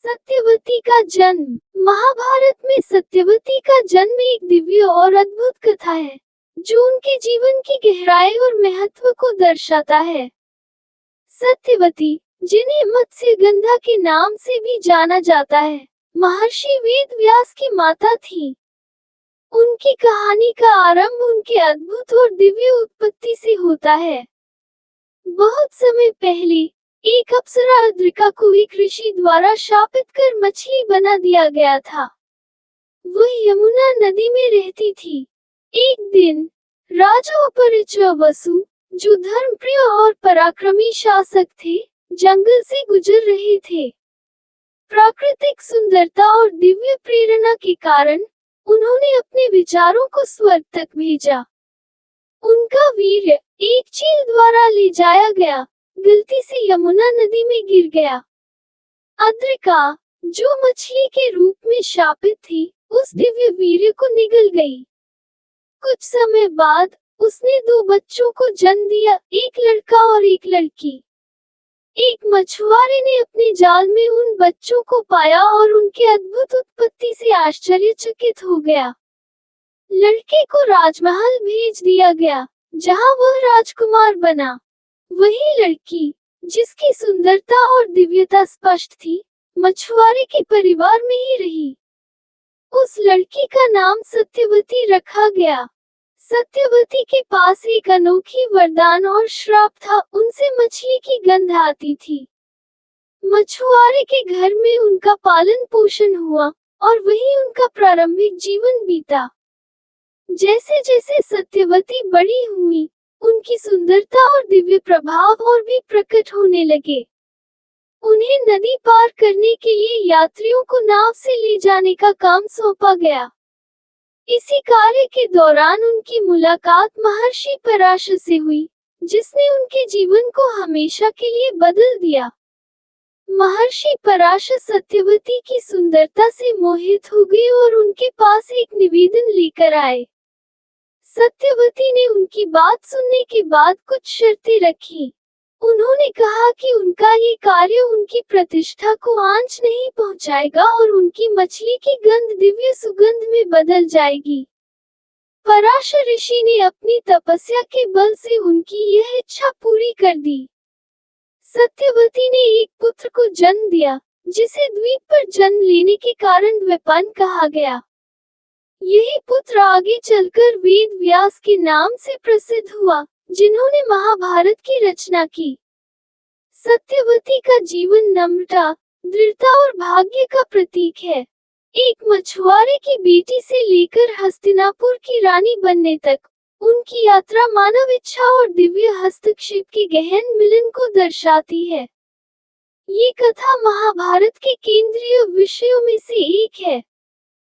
सत्यवती का जन्म। महाभारत में सत्यवती का जन्म एक दिव्य और अद्भुत कथा है, जो उनके जीवन की गहराई और महत्व को दर्शाता है। सत्यवती, जिन्हें मत्स्यगंधा के नाम से भी जाना जाता है, महर्षि वेद व्यास की माता थी। उनकी कहानी का आरंभ उनके अद्भुत और दिव्य उत्पत्ति से होता है। बहुत समय पहले एक अप्सरा अद्रिका को एक ऋषि द्वारा शापित कर मछली बना दिया गया था। वह यमुना नदी में रहती थी। एक दिन राजा अपरिचय वसु, जो धर्मप्रिय और पराक्रमी शासक थे, जंगल से गुजर रहे थे। प्राकृतिक सुंदरता और दिव्य प्रेरणा के कारण उन्होंने अपने विचारों को स्वर्ग तक भेजा। उनका वीर्य एक चील द्वारा ले जाया गया, गलती से यमुना नदी में गिर गया। अद्रिका, जो मछली के रूप में शापित थी, उस दिव्य वीर्य को निगल गई। कुछ समय बाद उसने 2 बच्चों को जन्म दिया, एक लड़का और एक लड़की। एक मछुआरे ने अपने जाल में उन बच्चों को पाया और उनके अद्भुत उत्पत्ति से आश्चर्यचकित हो गया। लड़के को राजमहल भेज दिया गया, जहां वह राजकुमार बना। वही लड़की, जिसकी सुंदरता और दिव्यता स्पष्ट थी, मछुआरे के परिवार में ही रही। उस लड़की का नाम सत्यवती रखा गया। सत्यवती के पास एक अनोखी वरदान और श्राप था, उनसे मछली की गंध आती थी। मछुआरे के घर में उनका पालन पोषण हुआ और वही उनका प्रारंभिक जीवन बीता। जैसे जैसे सत्यवती बड़ी हुई, उनकी सुंदरता और दिव्य प्रभाव और भी प्रकट होने लगे। उन्हें नदी पार करने के लिए यात्रियों को नाव से ले जाने का काम सौंपा गया। इसी कार्य के दौरान उनकी मुलाकात महर्षि पराशर से हुई, जिसने उनके जीवन को हमेशा के लिए बदल दिया। महर्षि पराशर सत्यवती की सुंदरता से मोहित हो गए और उनके पास एक निवेदन लेकर आए। सत्यवती ने उनकी बात सुनने के बाद कुछ शर्तें रखी। उन्होंने कहा कि उनका ये कार्य उनकी प्रतिष्ठा को आंच नहीं पहुंचाएगा और उनकी मछली की गंध दिव्य सुगंध में बदल जाएगी। पराशर ऋषि ने अपनी तपस्या के बल से उनकी यह इच्छा पूरी कर दी। सत्यवती ने एक पुत्र को जन्म दिया, जिसे द्वीप पर जन्म लेने के कारण द्विपन्न कहा गया। यही पुत्र आगे चलकर वेद व्यास के नाम से प्रसिद्ध हुआ, जिन्होंने महाभारत की रचना की। सत्यवती का जीवन नम्रता, दृढ़ता और भाग्य का प्रतीक है। एक मछुआरे की बेटी से लेकर हस्तिनापुर की रानी बनने तक, उनकी यात्रा मानव इच्छा और दिव्य हस्तक्षेप के गहन मिलन को दर्शाती है। ये कथा महाभारत के केंद्रीय विषयों में से एक है,